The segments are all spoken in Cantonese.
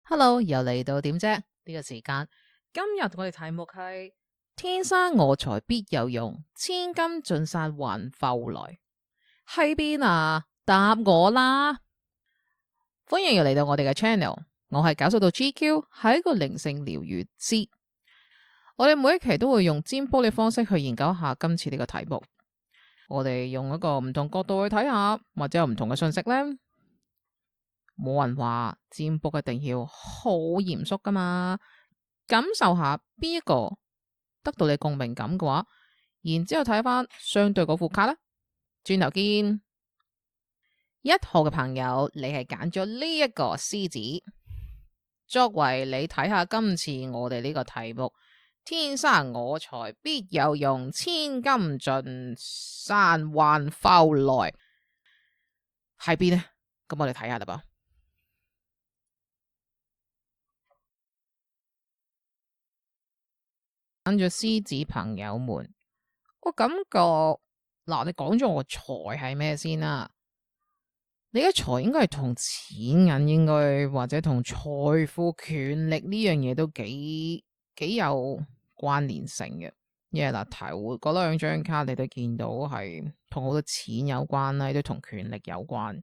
Hello，又嚟到點啫？呢個時間，今日我哋題目係天生我材必有用，千金盡散還復來。喺邊啊？答我啦！歡迎又嚟到我哋嘅 channel，我係搞數到 GQ，係一個靈性療愈師。我哋每一期都會用占卜嘅方式去研究下今次呢個題目。我哋用一個唔同角度去睇下，或者有唔同嘅信息呢。冇人話占卜一定要好嚴肅噶嘛，感受下邊一個得到你共鳴感嘅話，然之後睇翻相對嗰副卡啦。轉頭見。1號嘅朋友，你係揀咗呢一個獅子，作為你睇下今次我哋呢個題目，天生我材必有用，千金盡散還復來，喺邊呢？咁我哋睇下啦噃。跟住獅子朋友們，我感覺嗱，你講咗我財係咩先啦？你嘅財應該係同錢銀，應該或者同財富、權力呢樣嘢都幾有關聯性嘅。因為嗱，頭嗰兩張卡你都見到係同好多錢有關啦，都同權力有關。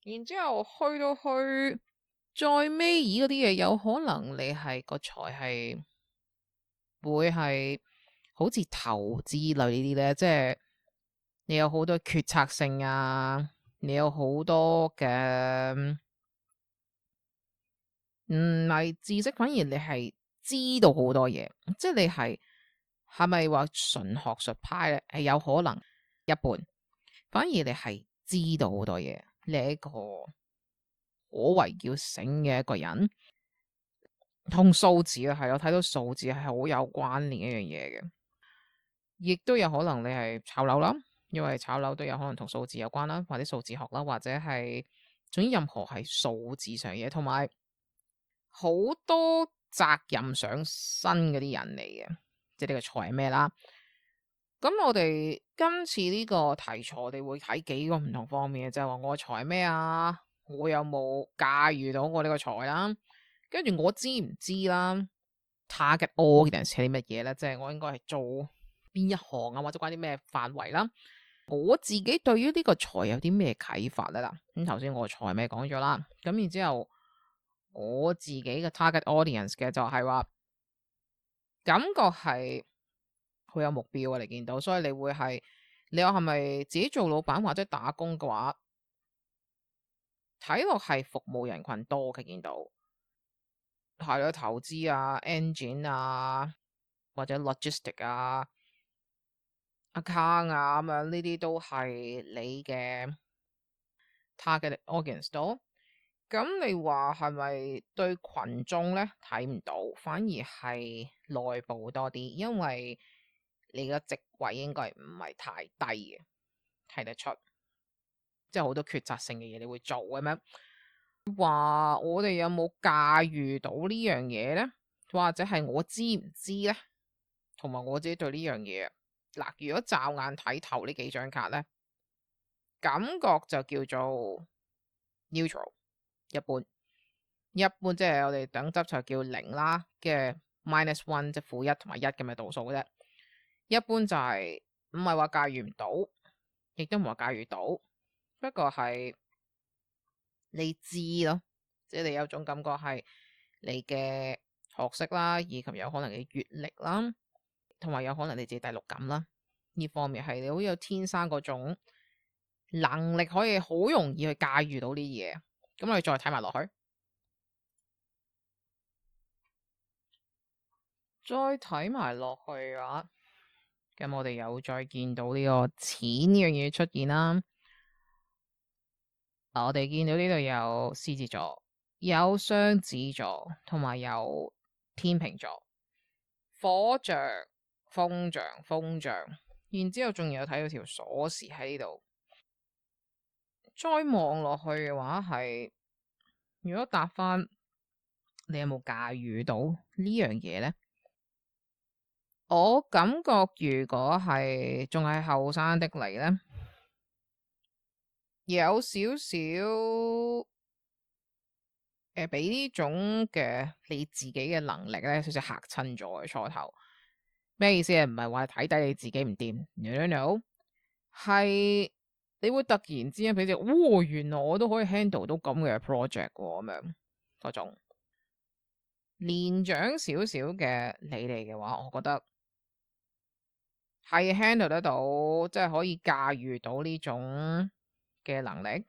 然之後去到再尾二嗰啲嘢，有可能你係個財係會係好似投資類呢啲咧，即係你有好多決策性啊，你有好多嘅唔係知識，反而你係知道好多嘢，即係你係咪話純學術派咧？係有可能一半，反而你係知道好多嘢，你係一個可謂叫醒嘅一個人。同數字啊，係我睇到數字係好有關聯一樣嘢嘅，亦都有可能你係炒樓啦，因為炒樓都有可能同數字有關啦，或者數字學啦，或者係總之任何係數字上嘢，同埋好多責任上身嗰啲人嚟嘅，即係呢個財係咩啦？咁我哋今次呢個題材，我哋會睇幾個唔同方面嘅，就係話我財係咩啊？我有冇駕馭到我呢個財啦？跟住我知唔知啦？target audience 係啲乜嘢咧？即係我應該係做邊一行啊，或者關啲咩範圍啦？我自己對於呢個財有啲咩啟發咧？嗱，咁頭先我財咩講咗啦，咁然之後我自己嘅 target audience 嘅就係話感覺係好有目標啊，你見到，所以你會係你話係咪自己做老闆或者打工嘅話，睇落係服務人群多嘅，見到。係咯，投資啊、engine 啊，或者 logistic 啊、account 啊咁樣，呢啲都係你嘅 target audience 多。咁你話係咪對群眾咧睇唔到，反而係內部多啲？因為你個職位應該唔係太低嘅，睇得出，即係好多決策性嘅嘢你會做嘅咩？話我哋有冇駕馭到呢樣嘢呢？或者係我知唔知呢？同埋我自己對呢樣嘢嗱，如果驟眼睇頭呢幾張卡呢，感覺就叫做 neutral 一般，一般即係我哋等級就叫零啦，嘅 -1 即係-1同埋1咁嘅度數嘅啫。一般就係唔係話駕馭唔到，亦都唔係話駕馭到，不過係你知咯，即係你有種感覺係你嘅學識啦，以及有可能你閱歷啦，同埋有可能你自己第六感啦，呢方面係你好有天生嗰種能力，可以好容易去駕馭到呢啲嘢。咁我哋再睇埋落去，再睇埋落去嘅話，咁我哋又再見到呢個錢呢樣嘢出現啦。我哋見到呢度有獅子座、有雙子座，同埋有天秤座、火象、風象，然之後仲有睇到條鎖匙喺呢度。再望落去嘅話係，如果答翻你有冇駕馭到呢樣嘢呢？我感覺如果係仲係後生的你呢，有少少俾呢種嘅你自己嘅能力咧，少少嚇親咗嘅初頭。咩意思啊？唔係話睇低你自己唔掂，no no no，係你會突然之間俾只，哇！原來我都可以 handle 到咁嘅 project 喎，咁樣嗰種。年長少少嘅你哋嘅話，我覺得係 handle 得到，即係可以駕馭到呢種嘅能力。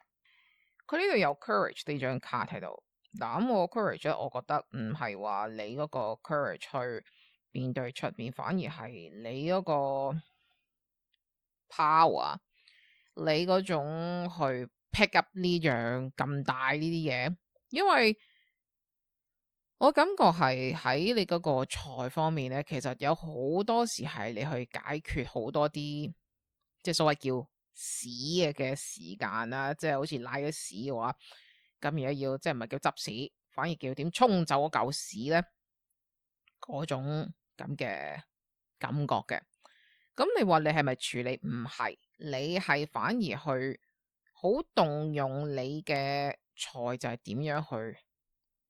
佢呢度有 courage 呢張卡喺度。嗱，咁我 courage 咧，我覺得唔係話你嗰個 courage 去面對出面，反而係你嗰個 power，你嗰種去 pick up 呢樣咁大呢啲嘢。因為我感覺係喺你嗰個財方面咧，其實有好多時係你去解決好多啲即係所謂叫屎嘅時間啦，即係好似瀨咗屎嘅話。咁而家要即係唔係叫執屎，反而叫點沖走嗰嚿屎咧？嗰種咁嘅感覺嘅。咁你話你係咪處理？唔係，你係反而去好動用你嘅財，就係點樣去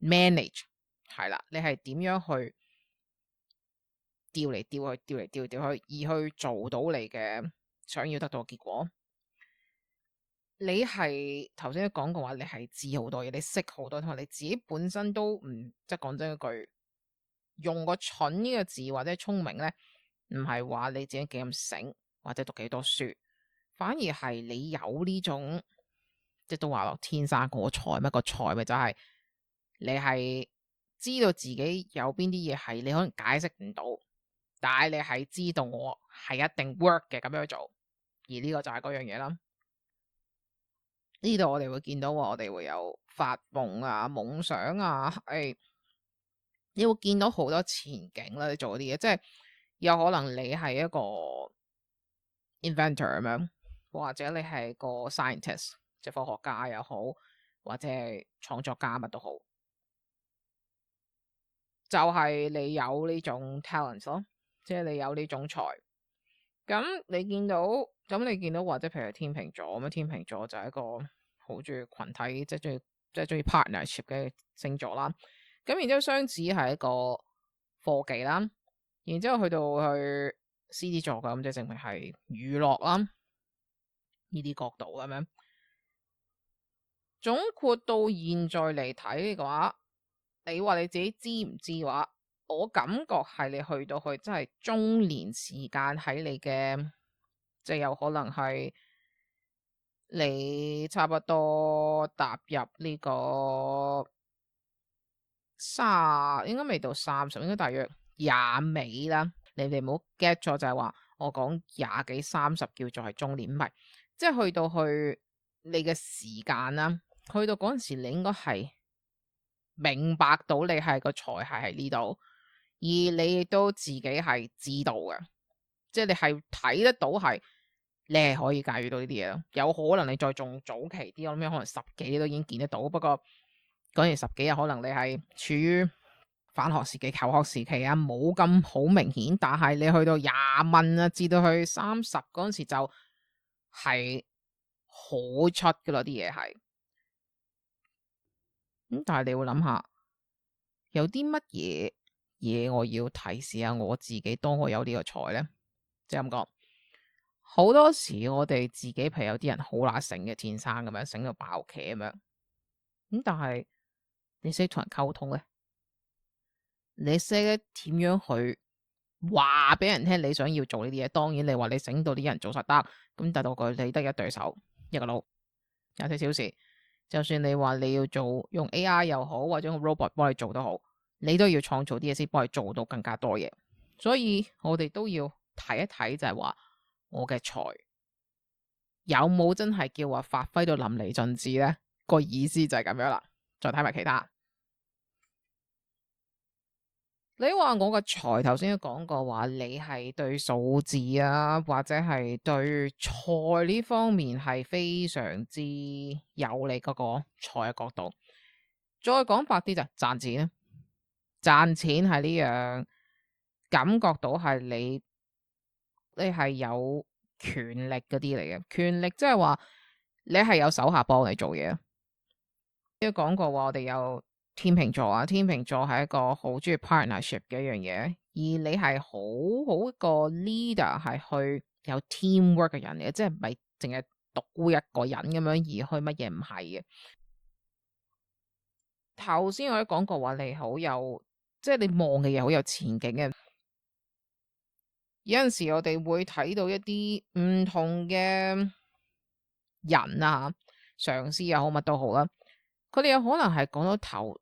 manage 係啦？你係點樣去調嚟調去，調嚟調去，而去做到你嘅想要得到嘅結果？你係頭先都講過話，你係知好多嘢，你識好多，同埋你自己本身都唔即係講真一句，用個蠢呢個字或者聰明咧，唔係話你自己幾咁醒或者讀幾多書，反而係你有呢種即係都話落天生個才咩？個才咪就係你係知道自己有邊啲嘢係你可能解釋唔到，但係你係知道我係一定 work 嘅咁樣做，而呢個就係嗰樣嘢啦。呢度我哋會見到我哋會有發夢啊、夢想啊，你會見到好多前景啦。你做嗰啲嘢，即係有可能你係一個 inventor 咁樣，或者你係個 scientist，即係科學家又好，或者係創作家乜都好，就係你有呢種 talent 咯，即係你有呢種才。咁你見到，或者譬如天秤座咁樣，天秤座就係一個好中意群體，即係中意 partnership 嘅星座啦。咁然之後雙子係一個科技啦，然之後去到去獅子座嘅，咁即係證明係娛樂啦，呢啲角度咁樣。總括到現在嚟睇嘅話，你話你自己知唔知嘅話，我感覺係你去到去真係中年時間喺你嘅，即係有可能係你差不多踏入呢個應該未到30，應該大約20尾啦。你哋唔好 get 咗，就係話我講20幾30叫做係中年，唔係，即係去到去你嘅時間啦，去到嗰陣時你應該係明白到你係個才係喺呢度，而你亦都自己係知道嘅，即係你係睇得到係你係可以駕馭到呢啲嘢咯。有可能你再仲早期啲，我諗可能10幾你都已經見得到。不過嗰陣10幾日可能你係處於返學時期、求學時期啊，冇咁好明顯。但係你去到20蚊啊，至到去30嗰陣時就係好出㗎喇，啲嘢係。但係你會諗下，有啲乜嘢我要提示下我自己，當我有呢個才呢？即係咁講，好多時我哋自己譬如有啲人好乸醒嘅，天生咁樣醒到爆企咁樣，但係你識同人溝通呢？你識得點樣去話俾人聽你想要做呢啲嘢？當然你話你醒到啲人做實得，咁但到佢你得一對手一個腦24小時，就算你話你要做用 AI 又好，或者用 robot 幫你做都好，你都要創造啲嘢先幫你做到更加多嘢。所以我哋都要睇一睇，就係話我嘅才有冇真係叫話發揮到淋漓盡致呢？個意思就係咁樣啦。再睇埋其他。你話我個才頭先都講過話，你係對數字啊，或者係對財呢方面係非常之有你嗰個財嘅角度。再講白啲就賺錢啊，賺錢係呢樣感覺到係你係有權力嗰啲嚟嘅。權力即係話你係有手下幫你做嘢。都講過話我哋有天秤座啊，天秤座係一個好中意 partnership 嘅一樣嘢，而你係好好一個 leader 係去有 teamwork 嘅人嚟嘅，即係唔係淨係獨孤一個人咁樣而去乜嘢唔係嘅。頭先我都講過話你好有，即係你望嘅嘢好有前景嘅。有陣時我哋會睇到一啲唔同嘅人啊，上司又好乜都好啦，佢哋有可能係講到頭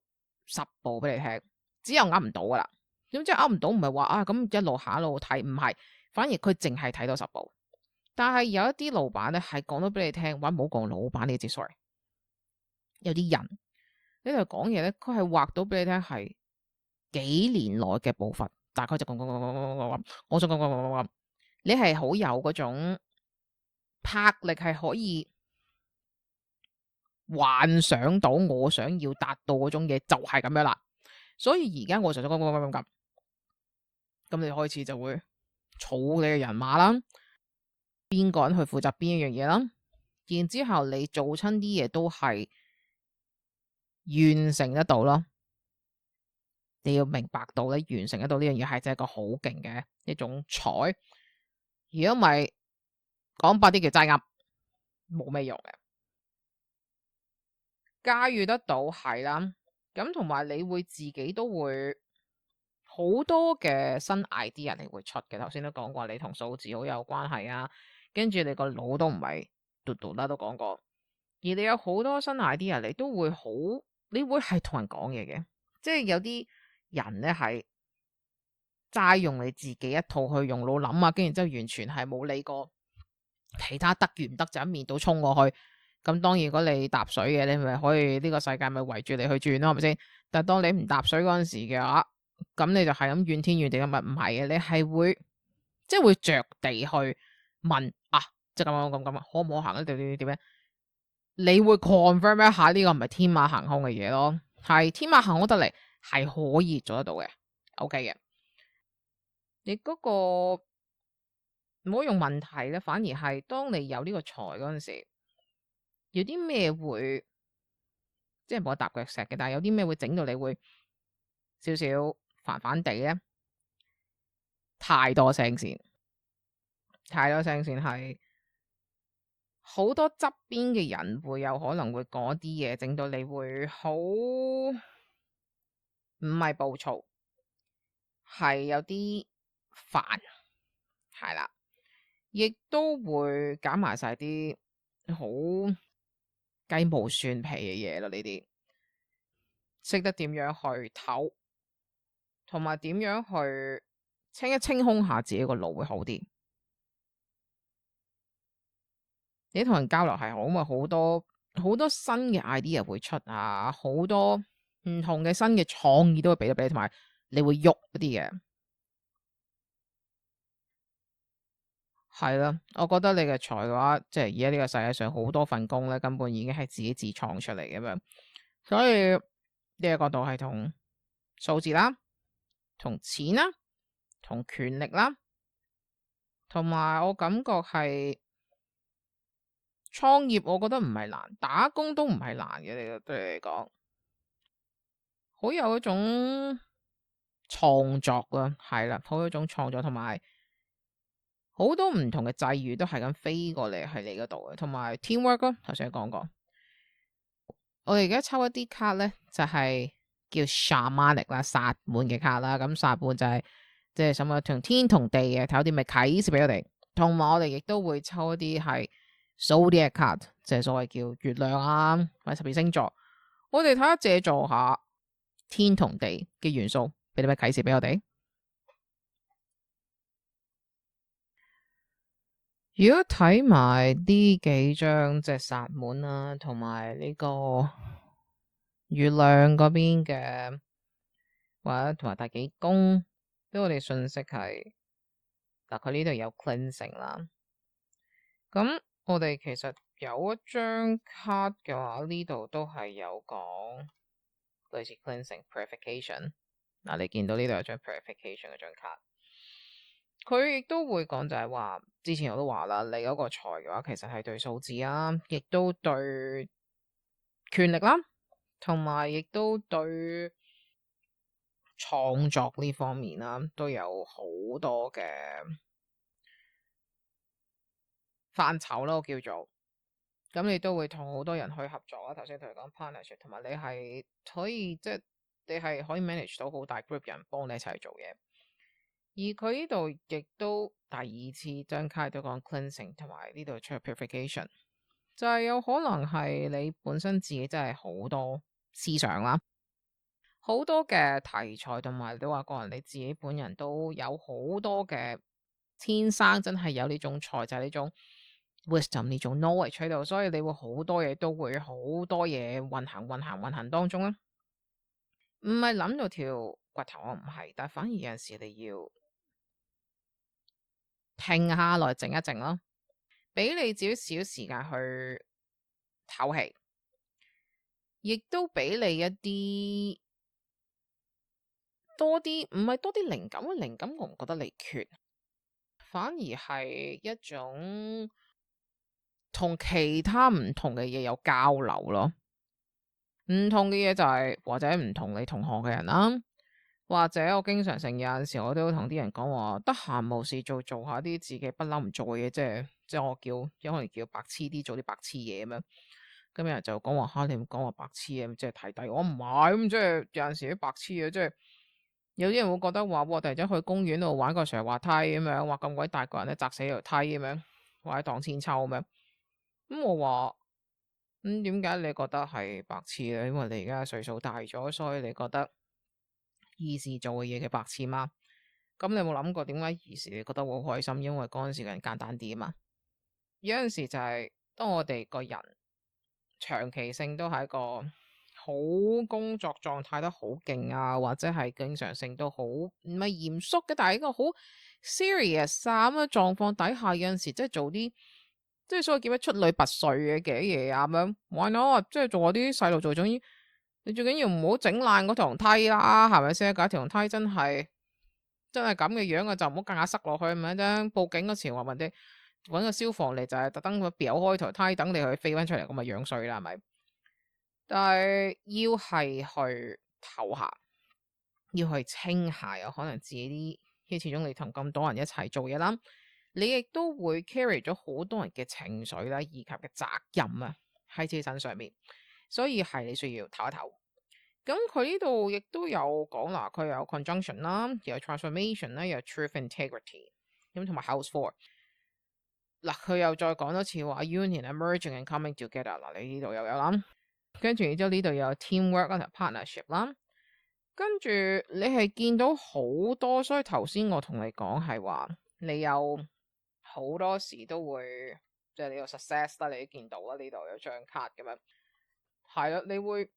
10步俾你聽，只有噏唔到噶啦。咁即係噏唔到，唔係話啊咁一路下一路睇，唔係，反而佢淨係睇到10步。但係有一啲老闆咧係講到俾你聽，或者冇講老闆呢啲 sorry，有啲人你同佢講嘢咧，佢係畫到俾你聽係幾年內嘅步伐，大概就講，我想講，你係好有嗰種魄力，係可以幻想到我想要達到嗰種嘢就係咁樣啦。所以而家我就想講，咁你開始就會儲你嘅人馬啦，邊個人去負責邊一樣嘢啦，然之後你做親啲嘢都係完成得到咯。你要明白到咧，完成得到呢樣嘢係真係一個好勁嘅一種才。如果唔係，講白啲叫齋噏，冇咩用嘅。駕馭得到係啦，咁同埋你會自己都會好多嘅新 idea 你會出嘅。頭先都講過，你同數字好有關係啊，跟住你個腦都唔係嘟嘟啦，都講過。而你有好多新 idea，你都會好，你會係同人講嘢嘅，即係有啲人咧係齋用你自己一套去用腦諗啊，跟住之後完全係冇理過其他得與唔得，就一面倒衝過去。咁當然如果你搭水嘅，你咪可以呢個世界咪圍住你去轉咯，係咪先？但係當你唔搭水嗰陣時嘅話，咁你就係咁怨天怨地咁，咪唔係嘅，你係會即係會着地去問啊，即係咁，可唔可行咧？點咧？你會 confirm 一下呢個唔係天馬行空嘅嘢咯，係天馬行空得嚟係可以做得到嘅，OK 嘅。你嗰個唔好用問題咧，反而係當你有呢個才嗰陣時，有啲咩會即係冇得踏腳石嘅，但係有啲咩會整到你會少少煩煩地咧？太多聲線，太多聲線係好多側邊嘅人會有可能會講啲嘢，整到你會好唔係暴躁，係有啲煩，係啦，亦都會揀埋晒啲好雞毛蒜皮嘅嘢咯。呢啲識得點樣去唞，同埋點樣去清一清空下自己個腦會好啲。你同人交流係好，咪好多好多新嘅 idea 會出啊，好多唔同嘅新嘅創意都會俾到俾你，同埋你會喐嗰啲嘢。係啦，我覺得你嘅才嘅話，即係而家呢個世界上好多份工咧，根本已經係自己自創出嚟嘅咁樣。所以呢個角度係同數字啦，同錢啦，同權力啦，同埋我感覺係創業，我覺得唔係難，打工都唔係難嘅。你對你嚟講，好有一種創作啊，係啦，好有一種創作，同埋好多唔同嘅際遇都係咁飛過嚟喺你嗰度嘅，同埋 teamwork 咯。頭先講過，我哋而家抽一啲卡咧，就係叫 shamanic 啦，薩滿嘅卡啦。咁薩滿就係即係什麼同天同地嘅，睇有啲咩啟示俾我哋。同埋我哋亦都會抽一啲係 zodiac card，即係所謂叫月亮啊，或者12星座。我哋睇下借助下天同地嘅元素，俾啲咩啟示俾我哋。如果睇埋呢幾張即係薩滿啦，同埋呢個月亮嗰邊嘅，或者同埋第幾宮，俾我哋信息係，嗱佢呢度有 cleansing 啦。咁我哋其實有一張卡嘅話，呢度都係有講類似 cleansing purification。嗱，你見到呢度有張 purification 嗰張卡。佢亦都會講就係話，之前我都話啦，你嗰個財嘅話，其實係對數字啊，亦都對權力啦，同埋亦都對創作呢方面啦，都有好多嘅範疇咯，叫做咁你都會同好多人去合作啦。頭先同你講 partnership，同埋你係可以即係你係可以 manage 到好大 group 人幫你一齊做嘢。而佢呢度亦都第二次張卡都講 cleansing，同埋呢度出 purification，就係有可能係你本身自己真係好多思想啦，好多嘅題材，同埋你話個人你自己本人都有好多嘅天生真係有呢種才，就係呢種 wisdom 呢種 knowledge 喺度，所以你會好多嘢都會好多嘢運行當中啦。唔係諗到條骨頭，我唔係，但反而有陣時你要停下來靜一靜咯，俾你自己少時間去唞氣，亦都俾你一啲多啲，唔係多啲靈感，靈感我唔覺得你缺，反而係一種同其他唔同嘅嘢有交流咯。唔同嘅嘢就係或者唔同你同行嘅人啦，或者我經常性有陣時我都同啲人講話，得閒無事做下啲自己不嬲唔做嘅嘢，即係我有可能叫白痴啲，做啲白痴嘢咁樣。咁有人就講話你唔講話白痴嘅，即係睇低我唔係咁，即係有陣時啲白痴嘅，即係有啲人會覺得話，突然間去公園度玩個斜滑梯咁樣，話咁鬼大個人咧砸死條梯咁樣，或者盪千秋咁樣。咁我話點解你覺得係白痴咧？因為你而家歲數大咗，所以你覺得兒時做嘅嘢嘅白痴嗎？咁你有冇諗過點解兒時你覺得會好開心？因為嗰陣時嘅人簡單啲啊嘛。有陣時就係當我哋個人長期性都係一個好工作狀態得好勁啊，或者係經常性都好唔係嚴肅嘅，但係一個好 serious 咁嘅狀況底下，有陣時即係做啲即係所謂叫咩出類拔萃嘅嘢啊咁樣，why not？即係做下啲細路做，總之你最緊要唔好整爛嗰條梯啦，係咪先？嗰條梯真係咁嘅樣嘅，就唔好夾硬塞落去咁樣啫。報警嗰時話問你揾個消防嚟，就係特登去裱開條梯，等你去飛翻出嚟，咁咪樣衰啦，係咪？但係要係去唞下，要去清下，有可能自己啲，因為始終你同咁多人一齊做嘢啦，你亦都會 carry 咗好多人嘅情緒啦，以及嘅責任啊喺自己身上面，所以係你需要唞一唞。咁佢呢度亦都有講啦，佢有 conjunction 啦，又有 transformation 啦，又有 truth integrity，咁同埋 house four。嗱，佢又再講多次話 union emerging and coming together。嗱，你呢度又有啦，跟住然之後呢度又有 teamwork 啦，同 partnership 啦，跟住你係見到好多，所以頭先我同你講係話，你有好多時都會即係你有 success 啦，你都見到啦，呢度有張卡咁樣，係啦，你會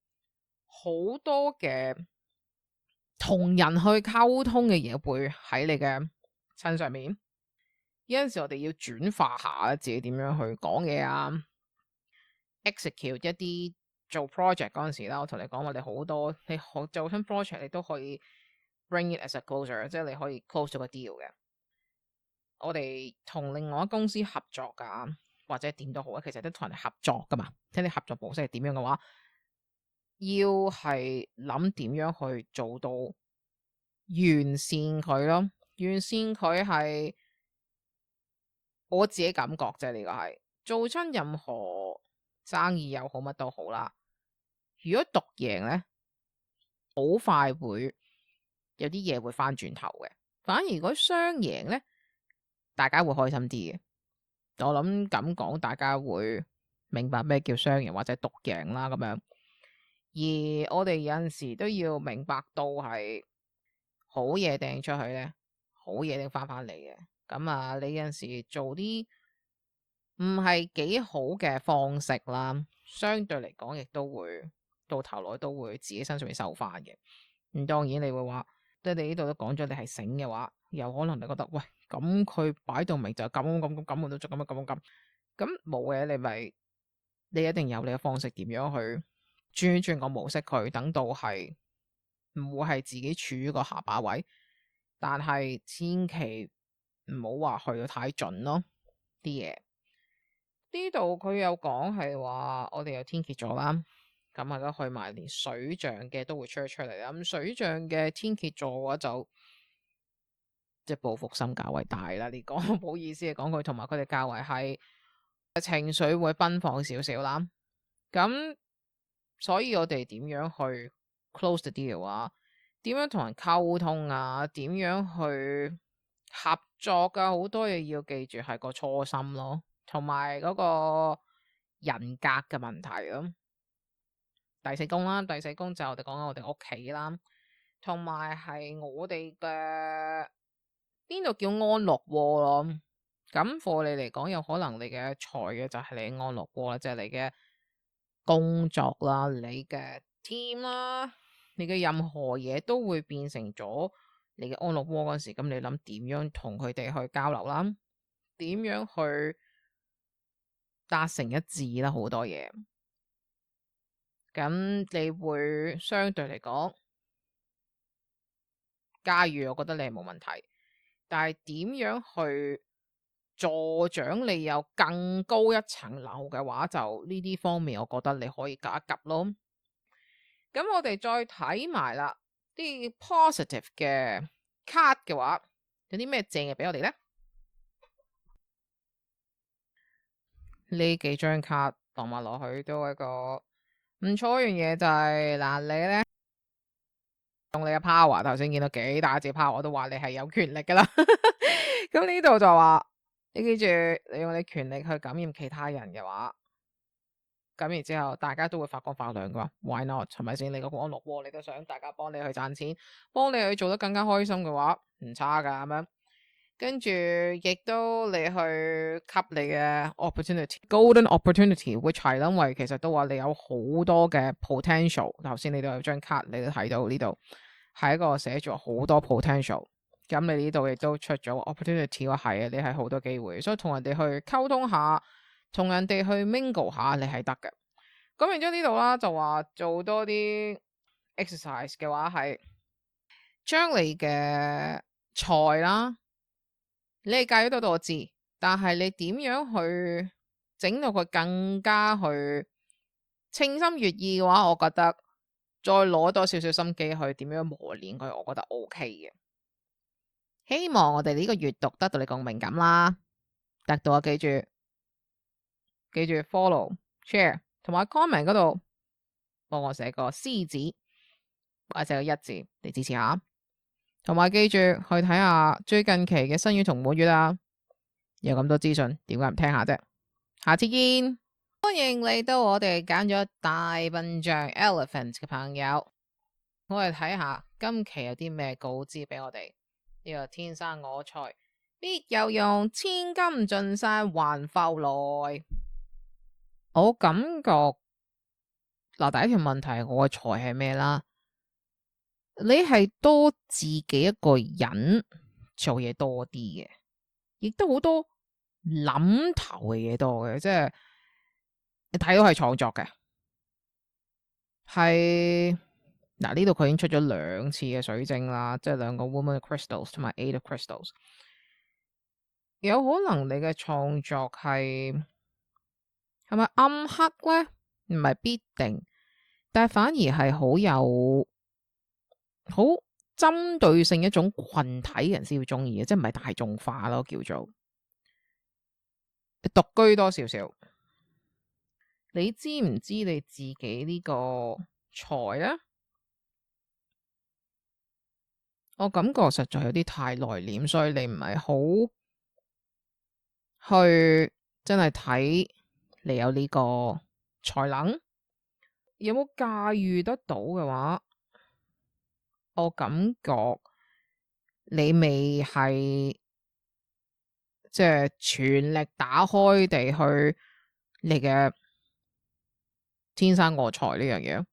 好多嘅同人去溝通嘅嘢會喺你嘅身上面。有陣時我哋要轉化下自己點樣去講嘢啊 ，execute 一啲做 project 嗰陣時啦。我同你講，我哋好多你做親 project，你都可以 bring it as a closer，即係你可以 close 咗個 deal 嘅。我哋同另外一公司合作噶，或者點都好啊，其實都同人哋合作噶嘛。睇你合作模式係點樣嘅話，要係諗點樣去做到完善佢咯。完善佢係我自己感覺啫，呢個係做親任何生意又好，乜都好啦。如果獨贏咧，好快會有啲嘢會翻轉頭嘅。反而如果雙贏咧，大家會開心啲嘅。我諗咁講，大家會明白咩叫雙贏或者獨贏啦咁樣。而我哋有陣時都要明白到係好嘢掟出去咧，好嘢掟翻嚟嘅。咁啊，你有陣時做啲唔係幾好嘅方式啦，相對嚟講亦都會到頭來都會自己身上面收翻嘅。咁當然你會話，即係你呢度都講咗你係醒嘅話，有可能你覺得喂，咁佢擺到明就咁我都做咁冇嘅，你一定有你嘅方式，點樣去轉個模式佢，等到係唔會係自己處於個下巴位，但係千祈唔好話去到太盡咯啲嘢。呢度佢有講係話，我哋有天蠍座啦，咁而家去埋連水象嘅都會出嚟啦。咁水象嘅天蠍座嘅話就即係報復心較為大啦。呢個唔好意思講佢，同埋佢哋較為係情緒會奔放少少啦。咁所以我哋點樣去 close the deal 啊？點樣同人溝通啊？點樣去合作啊？好多嘢要記住係個初心咯，同埋嗰個人格嘅問題咯。第四宮啦，第四宮就我哋講緊我哋屋企啦，同埋係我哋嘅邊度叫安樂窩咯。咁for你嚟講，有可能你嘅財嘅就係你安樂窩啦，即係你嘅工作啦，你嘅 team 啦，你嘅任何嘢都會變成咗你嘅安樂窩嗰時，咁你諗點樣同佢哋去交流啦？點樣去達成一致啦？好多嘢，咁你會相對嚟講，假如我覺得你係冇問題，但係點樣去助長你有更高一層樓嘅話，就呢啲方面，我覺得你可以夾一夾咯。咁我哋再睇埋啦，啲 positive 嘅 card 嘅話，有啲咩正嘅俾我哋咧？呢幾張卡放埋落去都係一個唔錯一樣嘢，就係嗱，你咧用你嘅 power， 頭先見到幾大隻 power，我都話你係有權力噶啦。咁呢度就話你記住，你用你權力去感染其他人嘅話，咁然之後大家都會發光發亮噶。Why not？ 係咪先？你個安樂窩，你都想大家幫你去賺錢，幫你去做得更加開心嘅話，唔差噶咁樣。跟住亦都你去吸你嘅 opportunity，golden opportunity，which 係因為其實都話你有好多嘅 potential。頭先你都有張卡，你都睇到呢度係一個寫咗好多 potential。咁你呢度亦都出咗 opportunity，話係啊，你係好多機會，所以同人哋去溝通下，同人哋去 mingle 下，你係得嘅。咁然之後呢度啦，就話做多啲 exercise 嘅話，係將你嘅財啦。你係介咗到我知，但係你點樣去整到佢更加去稱心悅意嘅話，我覺得再攞多少少心機去點樣磨練佢，我覺得 OK 嘅。希望我哋呢個閱讀得到你共鳴感啦，得到啊！記住 follow、share 同埋 comment 嗰度幫我寫個獅子或者寫個一字嚟支持下。同埋記住去睇下最近期嘅新月同滿月啦，有咁多資訊，點解唔聽下啫？下次見，歡迎嚟到我哋揀咗大笨象 Elephant 嘅朋友，我哋睇下今期有啲咩告知俾我哋。呢個天生我材必有用，千金盡晒還復來。我感覺嗱，第一條問題，我嘅財係咩啦？你係多自己一個人做嘢多啲嘅，亦都好多諗頭嘅嘢多嘅，即係你睇到係創作嘅，係嗱呢度佢已經出咗2次嘅水晶啦，即係2個 Woman Crystals 同埋 Eight of Crystals， 有可能你嘅創作係咪暗黑咧？唔係必定，但係反而係好有好針對性一種群體嘅人先會中意嘅，即係唔係大眾化咯，叫做獨居多少少。你知唔知你自己呢個財咧？我感覺實在有啲太內斂，所以你唔係好去真係睇你有呢個才能，有冇駕馭得到嘅話，我感覺你未係即係全力打開地去你嘅天生我材呢樣嘢。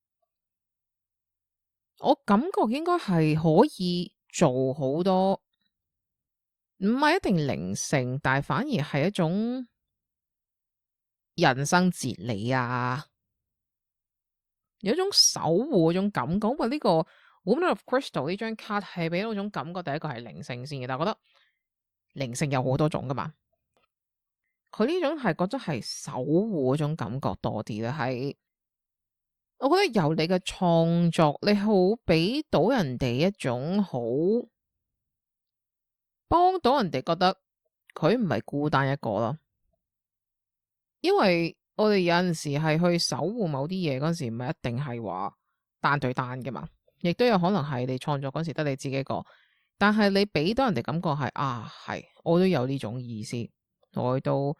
我感覺應該係可以做好多，唔係一定靈性，但係反而係一種人生哲理啊，有一種守護嗰種感覺。因為呢個 Woman of Crystal 呢張卡係俾到種感覺，第一個係靈性先嘅，但係我覺得靈性有好多種噶嘛，佢呢種係覺得係守護嗰種感覺多啲咧，係我覺得由你嘅創作，你好俾到人哋一種好幫到人哋覺得佢唔係孤單一個咯。因為我哋有陣時係去守護某啲嘢嗰陣時，唔係一定係話單對單嘅嘛，亦都有可能係你創作嗰時得你自己一個，但係你俾到人哋感覺係係我都有呢種意思，我都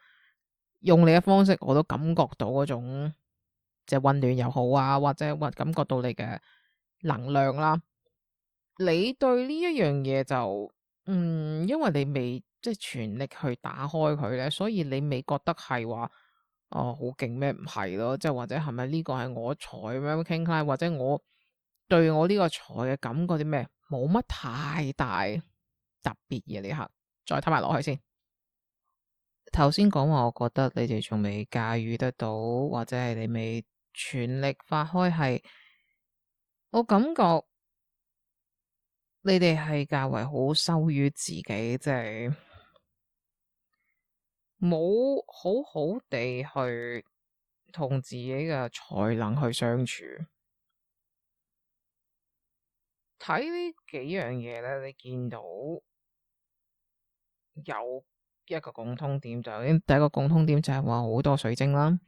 用你嘅方式，我都感覺到嗰種即係溫暖又好啊，或者感覺到你嘅能量啦。你對呢一樣嘢就因為你未即係全力去打開佢咧，所以你未覺得係話好勁咩？唔係咯，即係或者係咪呢個係我才咁樣傾開，或者我對我呢個才嘅感覺啲咩？冇乜太大特別嘢呢刻，再睇埋落去先。頭先講話，我覺得你哋仲未駕馭得到，或者係你未全力發開，係我感覺你哋係較為好羞於自己，即係冇好好地去同自己嘅才能去相處。睇呢幾樣嘢咧，你見到有一個共通點，就第一個共通點就係話好多水晶啦，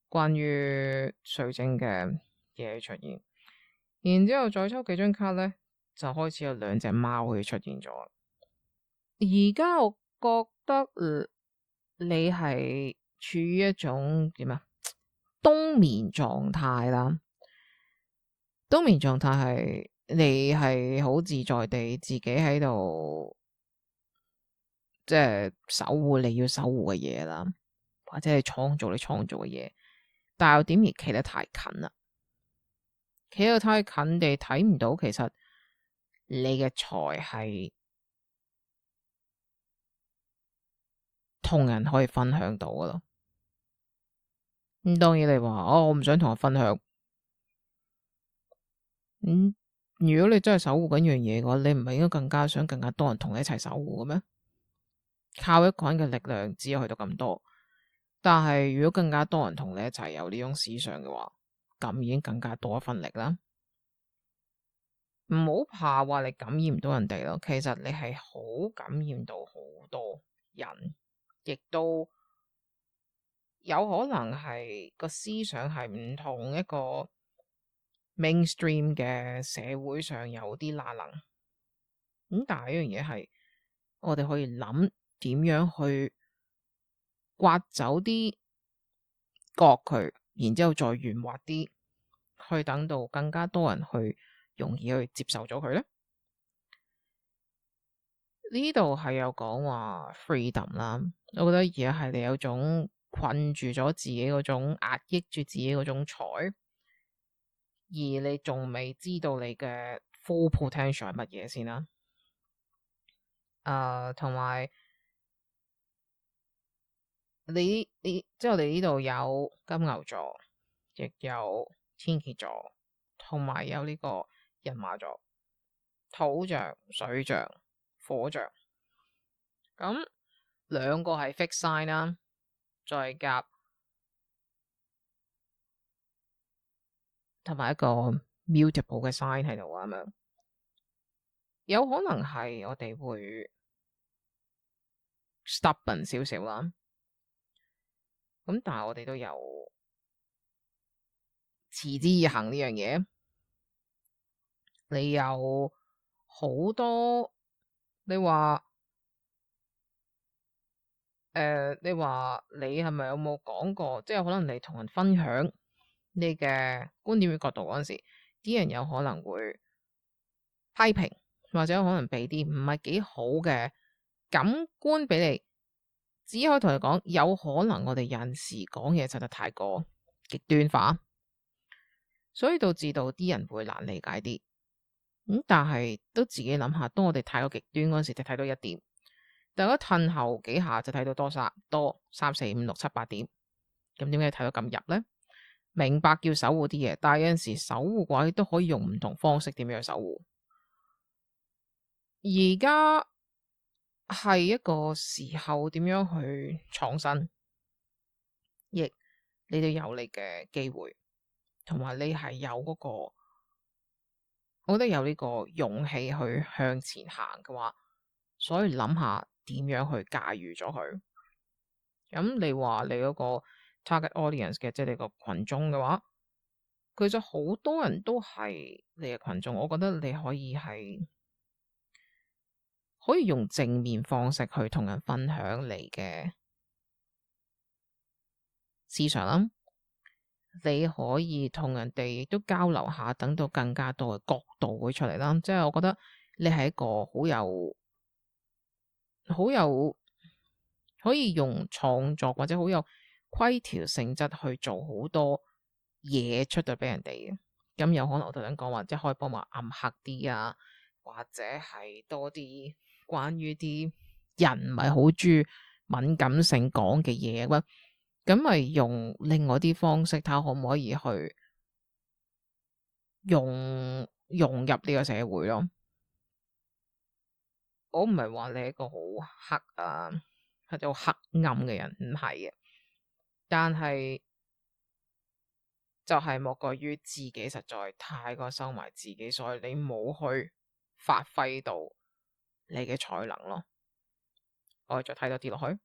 關於水晶嘅嘢出現，然之後再抽幾張卡咧，就開始有兩隻貓去出現咗。而家我覺得你係處於一種點啊？冬眠狀態啦。冬眠狀態係你係好自在地自己喺度，即係守護你要守護嘅嘢啦，或者係創造你創造嘅嘢，但係又點而企得太近啦？企得太近地睇唔到，其實你嘅才係同人可以分享到噶咯。咁當然你話我唔想同人分享。如果你真係守護緊樣嘢嘅話，你唔係應該更加想更加多人同你一齊守護嘅咩？靠一個人嘅力量只有去到咁多，但係如果更加多人同你一齊有呢種思想嘅話，咁已經更加多一分力啦。唔好怕話你感染唔到人哋咯，其實你係好感染到好多人，亦都有可能係個思想係唔同一個 mainstream 嘅社會上有啲拉能。但係一樣嘢係我哋可以諗點樣去刮走啲角佢，然之後再圓滑啲，去等到更加多人去容易去接受咗佢咧。呢度係有講話 freedom 啦，我覺得而家係你有種困住咗自己嗰種壓抑住自己嗰種才，而你仲未知道你嘅 full potential 係乜嘢先啦。同埋你即係我哋呢度有金牛座，亦有天蠍座，同埋有呢個人馬座、土象、水象、火象。咁兩個係 fixed sign 啦，再夾同埋一個 mutable 嘅 sign 喺度啊，咁樣有可能係我哋會 stubborn 少少啦。咁但係我哋都有持之以恆呢樣嘢。你有好多，你話你話你係咪有冇講過？即係可能你同人分享你嘅觀點與角度嗰陣時，啲人有可能會批評，或者可能俾啲唔係幾好嘅感官俾你。只可以同你講，有可能我哋有陣時講嘢實在太過極端化，所以導致到啲人會難理解啲。但係都自己諗下，當我哋太過極端嗰陣時，就睇到一點。大家褪後幾下就睇到多三四五六七八點，咁點解睇到咁入呢？明白要守護啲嘢，但係有陣時守護嘅話，都可以用唔同方式點樣去守護。而家係一個時候點樣去創新，亦你都有你嘅機會。同埋你係有嗰個，我覺得有呢個勇氣去向前行嘅話，所以諗下點樣去駕馭咗佢。咁你話你嗰個 target audience 嘅，即係你個群眾嘅話，其實好多人都係你嘅群眾，我覺得你可以用正面方式去同人分享你嘅思想啦。你可以同人哋亦都交流下，等到更加多嘅角度會出嚟啦。即係我覺得你係一個好有可以用創作或者好有規條性質去做好多嘢出到俾人哋嘅。咁有可能我頭先講話，即係可以幫忙暗黑啲啊，或者係多啲關於啲人唔係好中意敏感性講嘅嘢啦。咁咪用另外啲方式睇下可唔可以去融入呢個社會咯。我唔係話你係一個好黑啊或者好黑暗嘅人，唔係嘅，但係就係莫過於自己實在太過收埋自己，所以你冇去發揮到你嘅才能咯。我哋再睇多啲落去，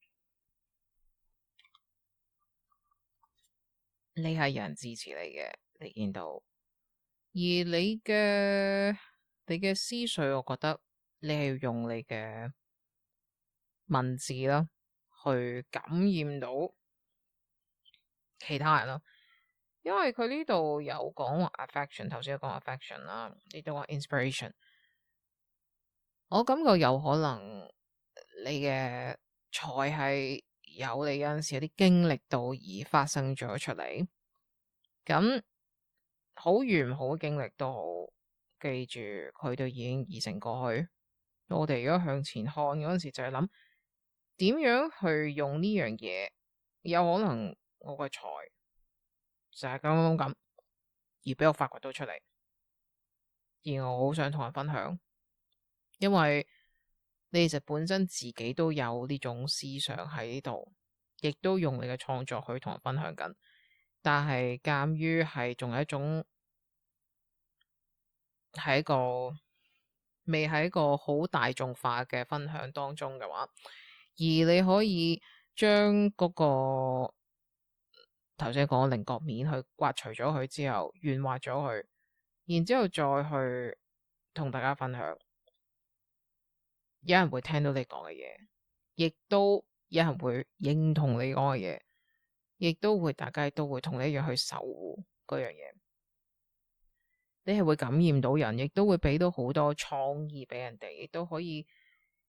你係有人支持你嘅，你見到，而你嘅思緒，我覺得你係要用你嘅文字啦，去感染到其他人咯。因為佢呢度有講話 affection， 頭先有講 affection 啦，亦都話 inspiration。我感覺有可能你嘅才係有你有陣時有啲經歷到而發生咗出嚟，咁好與唔好嘅經歷都好，記住佢都已經已成過去。我哋如果向前看嗰陣時，就係諗點樣去用呢樣嘢，有可能我個才就係咁，而俾我發掘到出嚟，而我好想同人分享，因為你其實本身自己都有呢種思想喺呢度，亦都用你嘅創作去同人分享緊，但係鑑於係仲係一種係一個未喺一個好大眾化嘅分享當中嘅話，而你可以將嗰個頭先講稜角面去刮除咗佢之後，軟化咗佢，然之後再去同大家分享，有人會聽到你講嘅嘢，亦都有人會認同你講嘅嘢，亦都會大家都會同你一樣去守護嗰樣嘢。你係會感染到人，亦都會俾到好多創意俾人哋，亦都可以，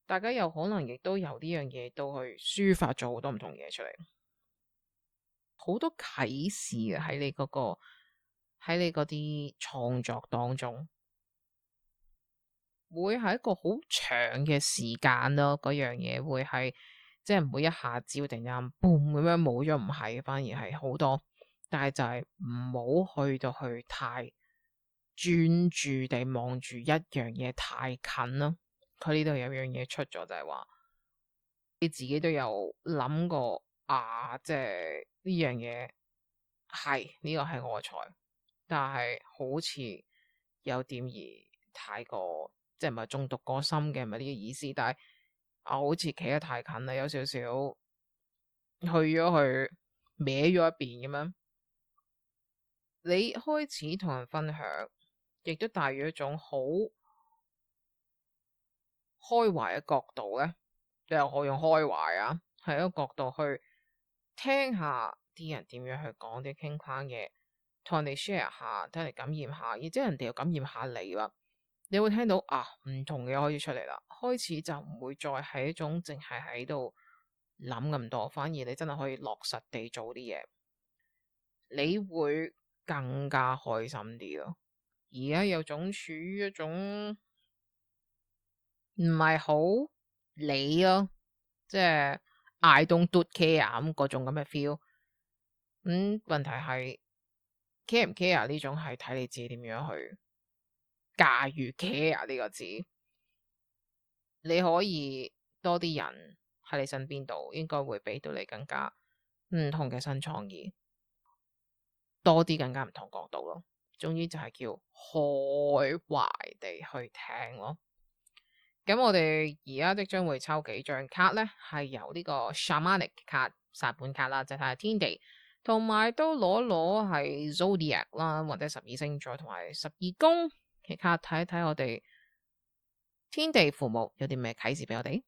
大家有可能亦都由呢樣嘢都去抒發咗好多唔同嘢出嚟，好多啟示嘅喺你喺你嗰啲創作當中，會係一個好長嘅時間咯。嗰樣嘢會係即係唔會一下子突然間 boom 咁樣冇咗，唔係，反而係好多，但係就係唔好去到去太專注地望住一樣嘢太近咯。佢呢度有樣嘢出咗，就係話你自己都有諗過啊，即係呢樣嘢係呢個係我才，但係好似有點而太過，即係唔係中毒過深嘅，唔係呢個意思。但係好似企得太近啦，有少少去歪咗一邊咁樣。你開始同人分享，亦都帶住一種好開懷嘅角度咧，你又可以用開懷啊，係一個角度去聽下啲人點樣去講啲傾框嘢，同人哋 share 下，睇人哋感染下，而即係人哋又感染下你啦。你會聽到啊，唔同嘅開始出嚟啦，開始就唔會再係一種淨係喺度諗咁多，反而你真係可以落實地做啲嘢，你會更加開心啲咯。而家有種處於一種唔係好理咯，即係 I don't care 咁嗰種咁嘅 feel。問題係 care 唔 care 呢種係睇你自己點樣去駕馭 care 呢個字。你可以多啲人喺你身邊度，應該會俾到你更加唔同嘅新創意。多啲更加唔同角度咯。總之就係叫開懷地去聽咯。咁我哋而家即將會抽幾張卡咧，係由呢個 Shamanic 卡薩滿卡啦，就睇下天地，同埋都攞係 Zodiac 啦，或者12星座同埋12宮嘅卡，睇一睇我哋天地父母有啲咩啟示俾我哋。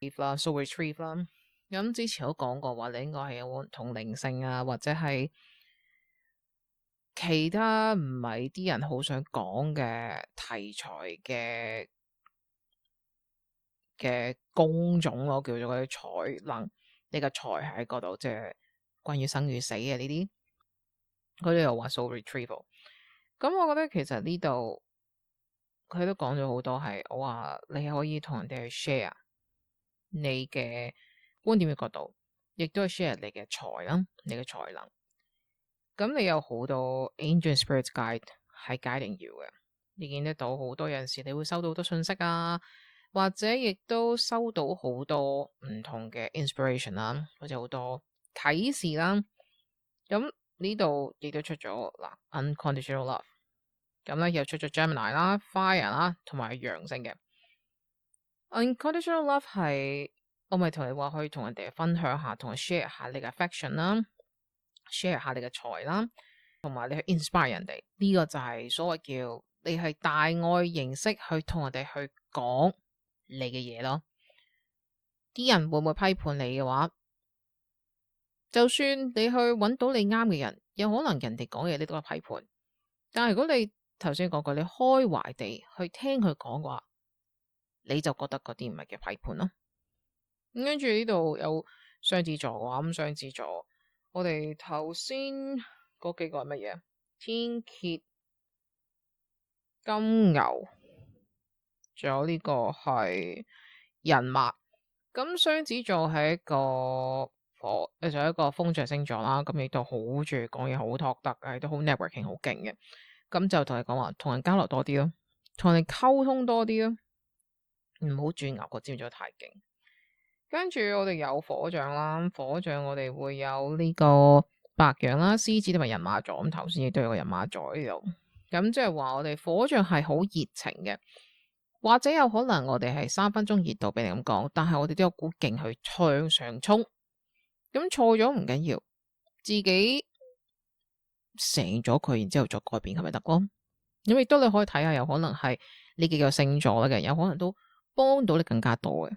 Soul Retrieve 啦，咁之前都講過話，你應該係有同靈性啊，或者係其他唔係啲人好想講嘅題材嘅工種咯，叫做嗰啲才能。你個才喺嗰度，即係關於生與死嘅呢啲。佢哋又話 Soul Retrieval。咁我覺得其實呢度佢都講咗好多係，我話你可以同人哋去 share 你嘅觀點嘅角度，亦都係 share 你嘅才啦，你嘅才能。咁你有好多 Angel Spirit Guide 係 guiding you 嘅，你見得到好多有陣時你會收到好多信息啊，或者亦都收到好多唔同嘅 inspiration 啦，或者好多啟示啦。咁呢度亦都出咗嗱 Unconditional Love， 咁咧又出咗 Gemini 啦、Fire 啦，同埋陽性嘅 Unconditional Love 係我咪同你話可以同人哋分享下，同人 share 下你嘅 affection 啦，share 下你嘅才啦，同埋你去 inspire 人哋。呢個就係所謂叫你係大愛形式去同人哋去講你嘅嘢咯。啲人會唔會批判你嘅話，就算你去揾到你啱嘅人，有可能人哋講嘢你都係批判。但係如果你頭先講過，你開懷地去聽佢講嘅話，你就覺得嗰啲唔係叫批判咯。咁跟住呢度有雙子座嘅話，咁雙子座我哋頭先嗰幾個係乜嘢？天蠍、金牛，仲有呢個係人馬。咁雙子座係一個火，就係一個風象星座啦。咁亦都好中意講嘢，好 talk 得，係都好 networking 好勁嘅。咁就同你講話，同人交流多啲咯，同人溝通多啲咯，唔好轉牛角尖咗太勁。跟住我哋有火象啦，火象我哋會有呢個白羊啦、獅子同埋人馬座。咁頭先亦都有個人馬座呢度。咁即係話我哋火象係好熱情嘅，或者有可能我哋係3分鐘熱度俾你咁講，但係我哋都有股勁去向上衝。咁錯咗唔緊要，自己成咗佢，然之後再改變係咪得咯？咁亦都你可以睇下，有可能係呢幾個星座嘅，有可能都幫到你更加多嘅。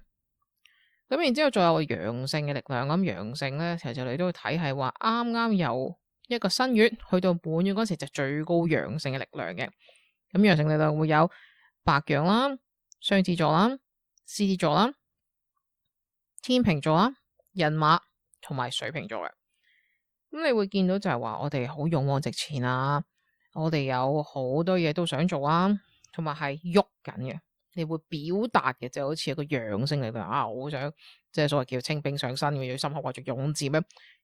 咁然之後再有陽性嘅力量，咁陽性咧，其實你都會睇係話啱啱有一個新月去到滿月嗰時就最高陽性嘅力量嘅。咁陽性力量會有白羊啦、雙子座啦、獅子座啦、天秤座啦、人馬同埋水瓶座嘅。咁你會見到就係話我哋好勇往直前啊，我哋有好多嘢都想做啊，同埋係喐緊嘅。你會表達嘅，就好似一個陽性嚟嘅啊！我好想即係所謂叫清兵上身，要心口掛住勇字咩，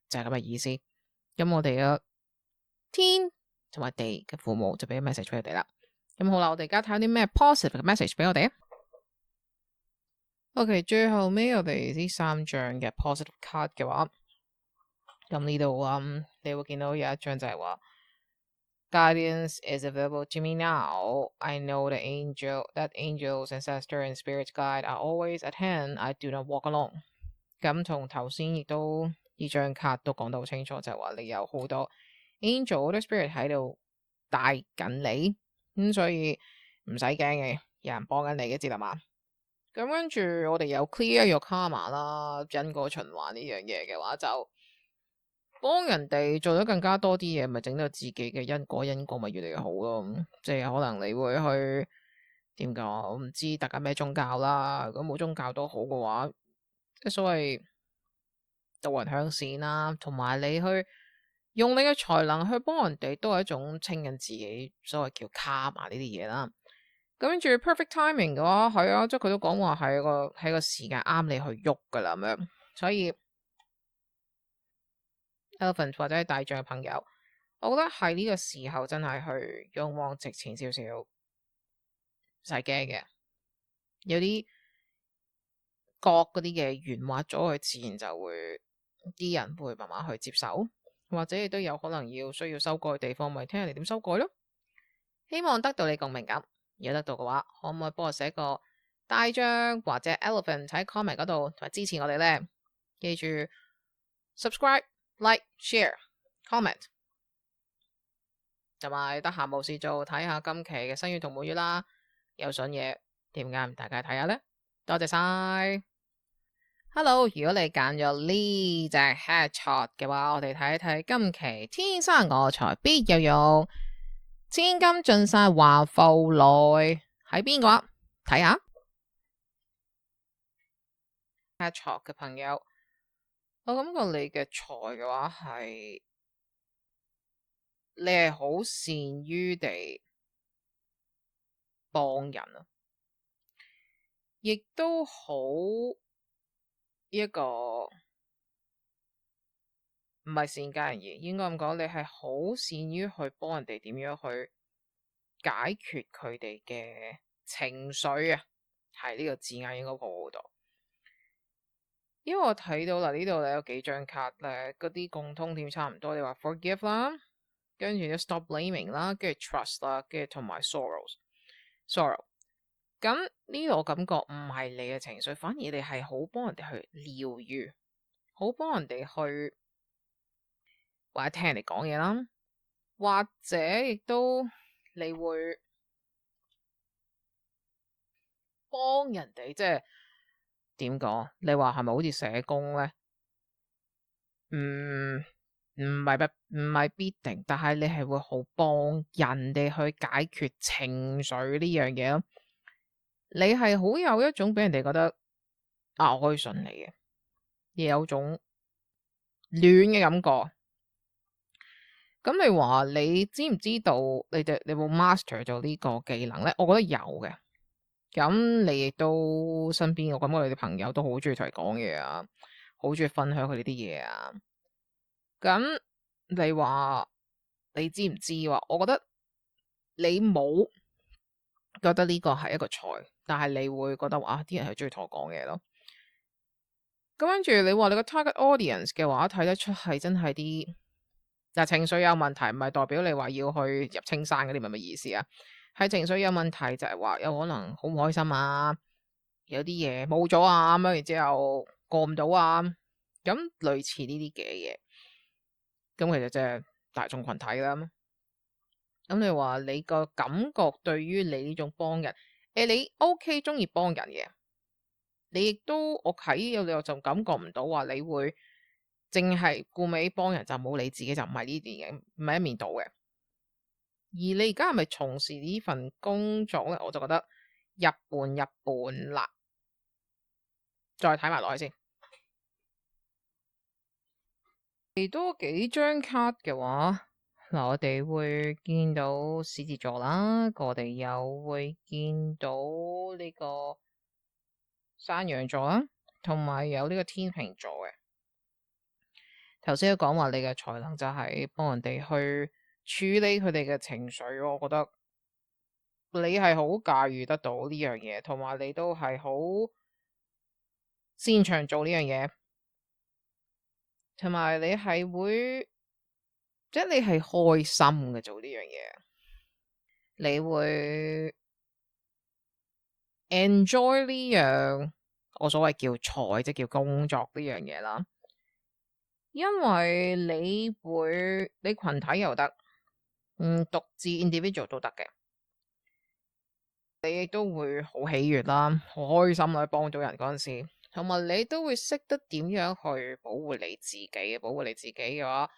就係咁嘅意思。咁我哋嘅天同埋地嘅父母就俾 message 俾佢哋啦。咁好啦，我哋而家睇下啲咩 positive 嘅 message 俾我哋啊。OK，最後尾我哋呢3張嘅 positive card 嘅話，咁呢度你會見到有一張就係話。Guidance is available to me now. I know that angels, ancestors, and spirit guide are always at hand. I do not walk alone. 咁同頭先亦都呢張卡都講得好清楚，就係話你有好多 angel、好多 spirit 喺度帶緊你，咁所以唔使驚嘅，有人幫緊你嘅，知道嘛？咁跟住我哋有 clear your karma 啦，因果循環呢樣嘢嘅話就。幫人哋做咗更加多啲嘢，咪整到自己嘅因果咪越嚟越好咯。即係可能你會去點講，我唔知大家咩宗教啦。如果冇宗教都好嘅話，即係所謂導人向善啦，同埋你去用你嘅才能去幫人哋，都係一種清緊自己，所謂叫 karma 呢啲嘢啦。咁跟住 perfect timing 嘅話，係啊，即係佢都講話係個時間啱你去喐噶啦咁樣，所以。Elephant 或者係大象嘅朋友，我覺得係呢個時候真係去勇往直前少少，唔使驚嘅。有啲角嗰啲嘅圓滑咗，佢自然就會啲人會慢慢去接受。或者亦都有可能需要修改嘅地方，咪聽人哋點修改咯。希望得到你共鳴感，如果得到嘅話，可唔可以幫我寫個大章或者 elephant 喺 comment 嗰度，同埋支持我哋呢？記住 subscribe、like、share、comment，同埋得閒無事做睇下今期嘅新月同滿月啦。有筍嘢，點解唔大家睇下呢？多謝晒。Hello，如果你揀咗呢隻 headshot 嘅話，我哋睇一睇今期天生我材必有用，千金盡晒還復來喺邊個啊？睇下 headshot 嘅朋友，我感覺你嘅才嘅話係你係好善於地幫人啊，亦都好一個唔係善解人意，應該咁講，你係好善於去幫人哋點樣去解決佢哋嘅情緒啊，係呢個字眼應該好好多。因為我睇到嗱呢度咧有幾張卡咧，嗰啲共通點差唔多。你話 forgive 啦，跟住 stop blaming 啦，跟住 trust 啦，跟住同埋 sorrow。咁呢度我感覺唔係你嘅情緒，反而你係好幫人哋去療愈，好幫人哋去或者聽人哋講嘢啦，或者亦都你會幫人哋，即係點講？你話係咪好似社工咧？唔係必定，但係你係會好幫人哋去解決情緒呢樣嘢咯。你係好有一種俾人哋覺得我可以信你嘅，亦有種暖嘅感覺。咁你話你知唔知道你有冇 master 咗呢個技能咧？我覺得有嘅。咁你亦都身邊我感覺你啲朋友都好中意同你講嘢啊，好中意分享佢哋啲嘢啊。咁你話你知唔知話？我覺得你冇覺得呢個係一個才，但係你會覺得話啲人係中意同我講嘢咯。咁跟住你話你個 target audience 嘅話，睇得出係真係啲就情緒有問題，唔係代表你話要去入青山嗰啲，咪乜意思啊？係情緒有問題，就係話有可能好唔開心啊，有啲嘢冇咗啊，咁樣然之後過唔到啊，咁類似呢啲嘅嘢。咁其實即係大眾群體啦。咁你話你個感覺對於你呢種幫人，你 OK 中意幫人嘅，你亦都我睇有你又就感覺唔到話你會淨係顧尾幫人就冇你自己，就唔係呢啲嘅，唔係一面倒嘅。而你而家係咪從事呢份工作咧？我就覺得一半一半啦。再睇埋落去先。嚟多幾張卡嘅話，嗱，我哋會見到獅子座啦，我哋又會見到呢個山羊座啦，同埋有呢個天秤座嘅。頭先都講話你嘅才能就係幫人哋去處理佢哋嘅情緒，我覺得你係好駕馭得到呢樣嘢，同埋你都係好擅長做呢樣嘢。同埋你係會，即係你係開心嘅做呢樣嘢，你會 enjoy 呢樣我所謂叫才，即叫工作呢樣嘢啦。因為你群體又得，獨自 individual 都得嘅，你亦都會好喜悅啦，好開心啦，幫到人嗰陣時。同埋你都會識得點樣去保護你自己，保護你自己嘅話，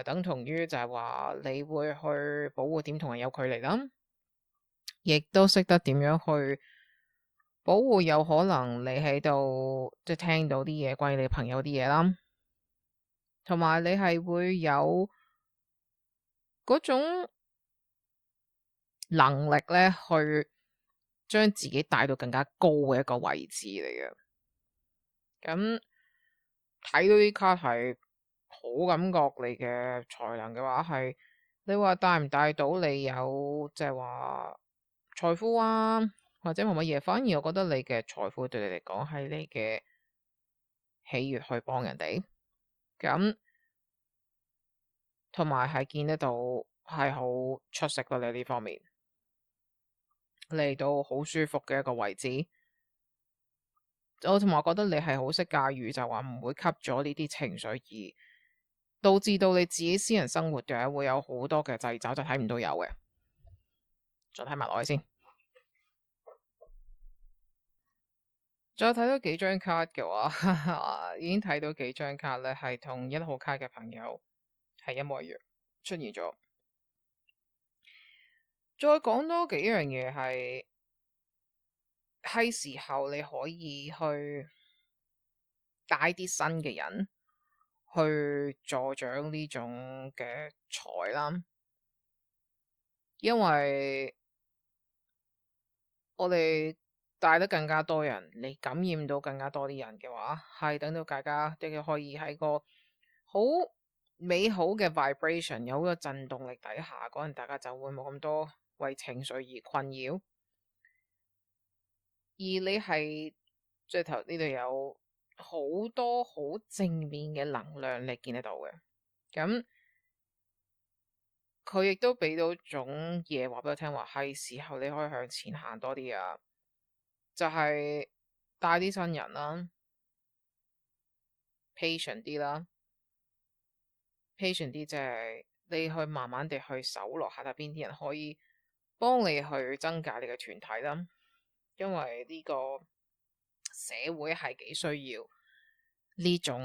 等同於就係話你會去保護點同人有距離啦，亦都識得點樣去保護有可能你喺度即係聽到啲嘢關於你朋友啲嘢啦，同埋你係會有嗰種能力咧去將自己帶到更加高嘅一個位置嚟嘅。咁睇到啲卡係好感覺你嘅才能嘅話，係你話帶唔帶到你有即係話財富啊，或者冇乜嘢？反而我覺得你嘅財富對你嚟講係你嘅喜悅去幫人哋。咁同埋係見得到係好出色咯。你呢方面嚟到好舒服嘅一個位置，我同埋覺得你係好識駕馭，就話唔會吸咗呢啲情緒而導致到你自己私人生活嘅會有好多嘅掣肘，就睇唔到有嘅。再睇埋落去先，再睇多幾張卡嘅話，已經睇到幾張卡咧，係同1號卡嘅朋友係一模一樣出現咗。再講多幾樣嘢係時候你可以去帶啲新嘅人去助長呢種嘅財啦，因為我哋帶得更加多人，你感染到更加多啲人嘅話，係等到大家都可以喺個好美好嘅 vibration 有個震動力底下，嗰陣大家就會冇咁多為情緒而困擾。而你係最頭呢度有好多好正面嘅能量，你見得到嘅。咁佢亦都俾到種嘢話俾我聽，話係時候你可以向前行多啲啊！就係帶啲新人啦，patient 啲啦，patient 啲即係你去慢慢地去搜羅下睇邊啲人可以幫你去增加你嘅團體啦，因為呢個社會係幾需要呢種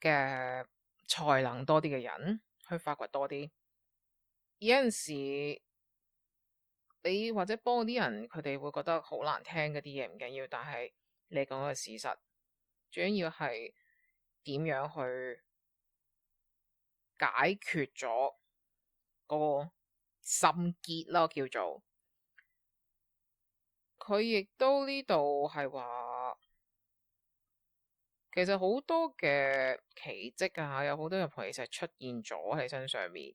嘅才能多啲嘅人去發掘多啲。有陣時你或者幫啲人，佢哋會覺得好難聽嗰啲嘢唔緊要，但係你講嘅事實，最緊要係點樣去解決咗個心結咯，叫做佢亦都呢度係話，其實好多嘅奇蹟啊，有好多人其實出現咗喺身上面，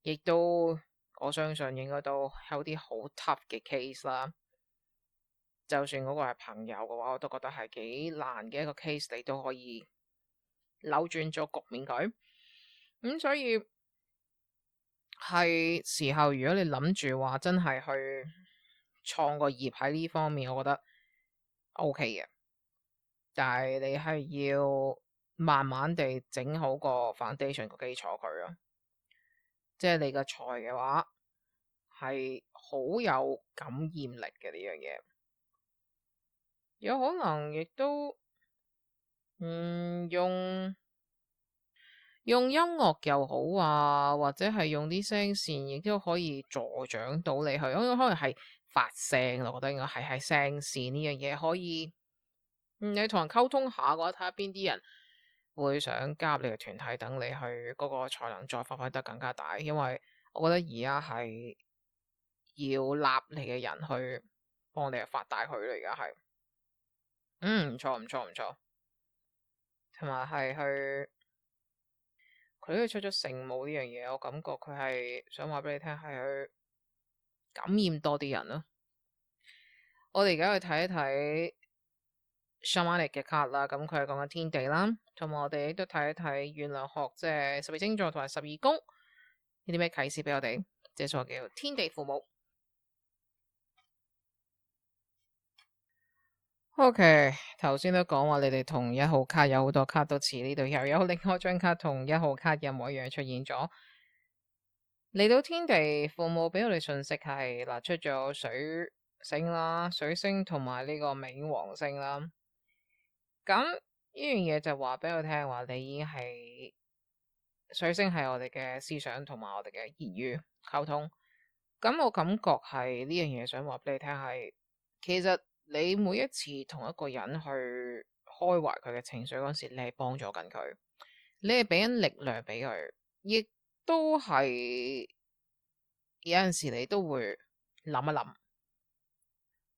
亦都我相信應該都有啲好 tough 嘅 case 啦。就算嗰個係朋友嘅話，我都覺得係幾難嘅一個 case，你都可以扭轉咗局面佢。所以係時候，如果你諗住話真係去創個業喺呢方面，我覺得 OK 嘅。但係你係要慢慢地整好個 foundation 個基礎佢咯。即係你個財嘅話係好有感染力嘅呢樣嘢。有可能亦都用音樂又好啊，或者係用啲聲線，亦都可以助長到你去。可能係發聲咯，我覺得應該係聲線呢樣嘢可以。你同人溝通下嘅話，睇下邊啲人會想加入你嘅團體，等你去嗰個才能再發揮得更加大。因為我覺得而家係要立你嘅人去幫你去發大佢啦，而家係。唔錯唔錯唔錯，同埋係去佢都出咗聖母呢樣嘢，我感覺佢係想話俾你聽，係去感染多啲人咯。我哋而家去睇一睇 Shamanic 嘅卡啦，咁佢係講緊天地啦，同埋我哋亦都睇一睇月亮學，即係12星座同埋12宮，有啲咩啟示俾我哋？即係所謂叫天地父母。OK，頭先都講話你哋同1號卡有好多卡都似，呢度又有另外一張卡同1號卡一模一樣出現咗。嚟到天地父母俾我哋信息係嗱，出咗水星啦，水星同埋呢個冥王星啦。咁呢樣嘢就話俾我聽話，你已經係水星係我哋嘅思想同埋我哋嘅言語溝通。咁我感覺係呢樣嘢想話俾你聽係，其實你每一次同一個人去開懷佢嘅情緒嗰時，你係幫助緊佢，你係俾緊力量俾佢，亦都係有陣時你都會諗一諗，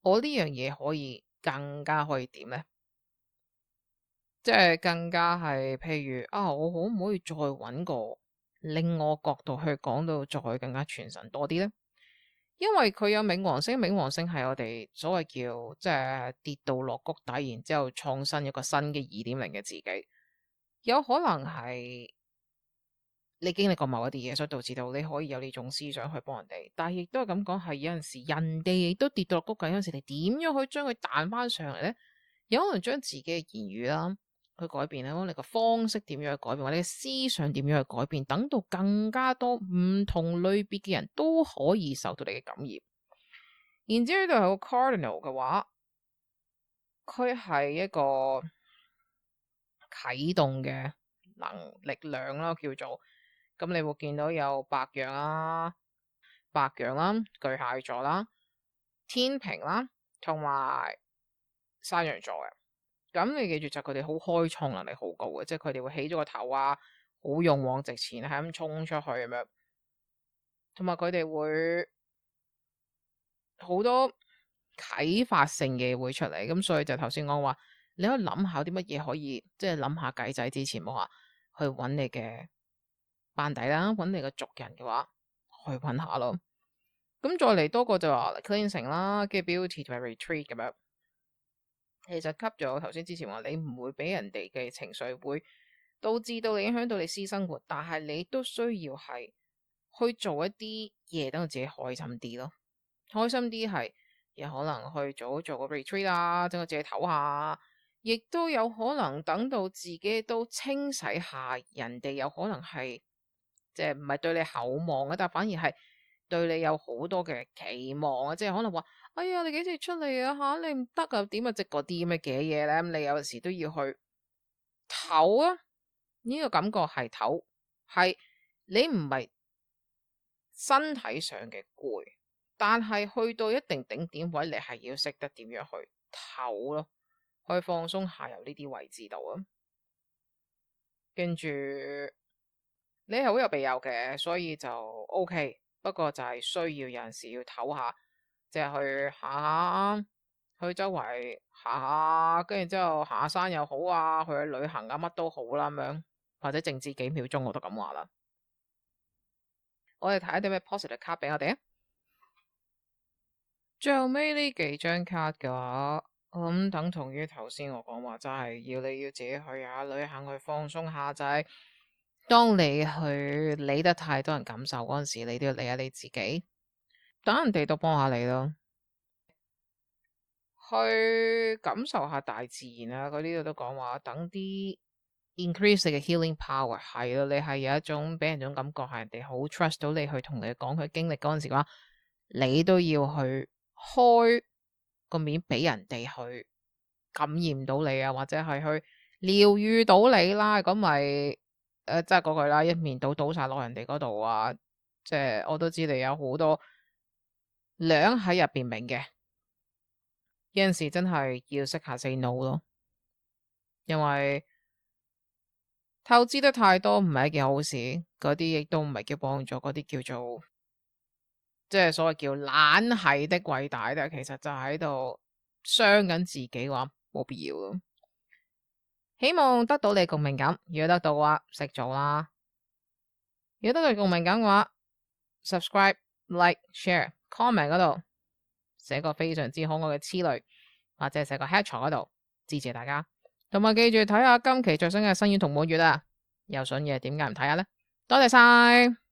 我呢樣嘢可以更加可以點呢？即係更加係，譬如啊，我可唔可以再揾個另外角度去講到再更加傳神多啲呢？因為佢有冥王星，冥王星係我哋所謂叫即係跌到落谷底，然之後創新一個新嘅2.0嘅自己，有可能係你經歷過某一啲嘢，所以導致到你可以有呢種思想去幫人哋。但係亦都係咁講，係有陣時人哋亦都跌到落谷底，有陣時你點樣去將佢彈翻上嚟咧？有可能將自己嘅言語啦去改變啦，你個方式點樣去改變，或者思想點樣去改變，等到更加多唔同類別嘅人都可以受到你嘅感染。然之後呢度有個 cardinal 嘅話，佢係一個啟動嘅力量啦，叫做咁。你會見到有白羊啦、巨蟹座啦、天秤啦，同埋山羊座嘅。咁你記住就佢哋好開創能力好高嘅，即係佢哋會起咗個頭啊，好勇往直前，係咁衝出去咁樣，同埋佢哋會好多啟發性嘅會出嚟。咁所以就頭先講話，你可以諗下啲乜嘢可以，即係諗下計仔之前冇話去揾你嘅班底啦，揾你嘅族人嘅話，去揾下咯。咁再嚟多個就話 cleansing 啦，跟住 beauty 同埋 retreat 咁樣。其實吸咗頭先之前話，你唔會俾人哋嘅情緒會導致到你影響到你私生活，但係你都需要係去做一啲嘢，等到自己開心啲咯。開心啲係有可能去做個 retreat 啊，等到自己唞下，亦都有可能等到自己都清洗下。人哋有可能係即係唔係對你厚望嘅，但反而係對你有好多嘅期望啊，即係可能話。哎呀，你幾時出嚟啊？吓，你唔得啊？點啊？即嗰啲咁嘅嘢咧，咁你有時都要去唞啊。呢個感覺係唞，係你唔係身體上嘅攰，但係去到一定頂點位，你係要識得點樣去唞咯，去放鬆下游呢啲位置度啊。跟住你係好有備有嘅，所以就 OK。不過就係需要有陣時要唞下。即係去行下，去周圍行下，跟住之後行下山又好啊，去旅行啊，乜都好啦咁樣，或者靜止幾秒鐘我都咁話啦。我哋睇下啲咩 positive 卡俾我哋啊。最後尾呢幾張卡嘅話，咁等同於頭先我講話，就係你要自己去下旅行去放鬆下。就係當你去理得太多人感受嗰陣時，你都要理下你自己，等人哋都幫下你咯。去感受下大自然啊！佢呢度都講話等啲 increase 你嘅 healing power 係咯，你係有一種俾人種感覺係人哋好 trust 到你去同你講佢經歷嗰陣時嘅話，你都要去開個面俾人哋去感染到你啊，或者係去療愈到你啦。咁咪即係嗰句啦，一面倒晒落人哋嗰度啊！即係我都知你有好多兩喺入邊明嘅。有陣時真係要識下 say no 咯，因為透支得太多唔係一件好事，嗰啲亦都唔係叫幫助，嗰啲叫做即係所謂叫懶係的偉大，但係其實就喺度傷緊自己嘅話，冇必要咯。希望得到你共鳴感，如果得到嘅話，識做啦。如果得到你共鳴感嘅話，subscribe、like、share、comment 嗰度寫個非常之可愛嘅痴類，或者寫個 hatch 嗰度支持大家。同埋記住睇下今期最新嘅新月同滿月啊！有筍嘢點解唔睇下呢？多謝晒。